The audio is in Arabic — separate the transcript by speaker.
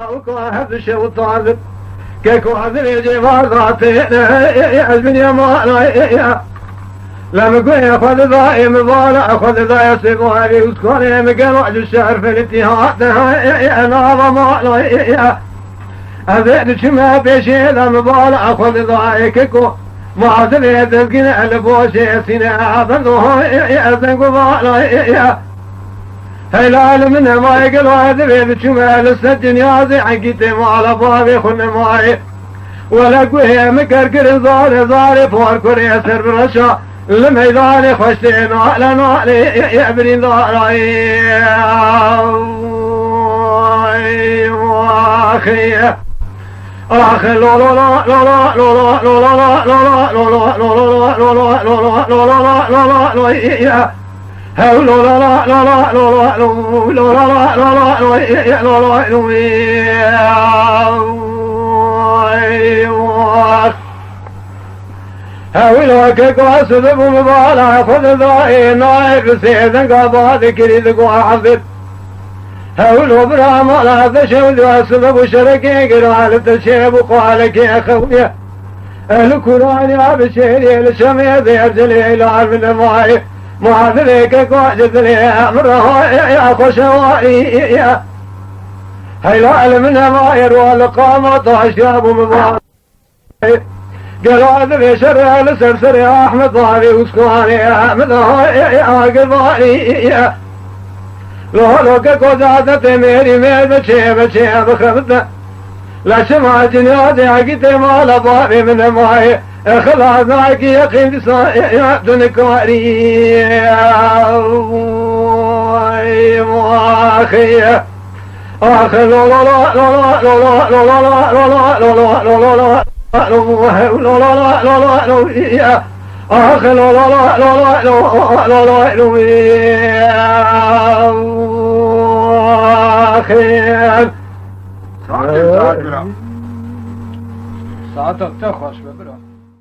Speaker 1: وكواهب الشو طالب كواهب الجوار ذاتي أزمن يا مالا لما قوي أخذ ذا مبالا أخذ ذا يسيبها لي وسكوني مقلوع الشهر في الاتهاد ناظر مالا أذيت شما بشي لما بالا أخذ ذا كيكو ما زلي تبقينا البوشي سينا أبنوه أذن قبالا هلال من ما يقل هذا بيت شمال السجن يازي عقيتي مال بابي خن ماي ولا قوي مكركر زاري فور كوري سر برشا لما يداري خشتين على ناري يبري داري واخي اخي لا لا لا لا لا لا لا لا لا لا لا لا لا لا لا لا هاو لا لا لا لا لا لا لا لا لا لا هاوي كيكو سذب مبالا خذ ذاي نايف سيدن قابا ذكري ذكو عبد هاولو براما لا ذشو ذا سذب شركي قرال تشيب وقالك يا خويا الكران يا بشيري الشمي ذي ارجلي الى من ماي ما ذلك قاعد لي امره يا خشوائي هيلا من ما يروى القامة اشرب مبارك قالوا هذا في شر السرسر يا احمد ضاري وسكواني يا احمد يا قضاري لو كقزازة ميري مير بشي بخبطة لا شمع جنيادي عقيت مال ضاري من ماي خلاص معك يقين بصائع دنكاري واخي اخي لا لا لا لا لا لا لا لا لا لا لا اخي لا لا لا لا لا لا لا
Speaker 2: ساعتك تخش ببرا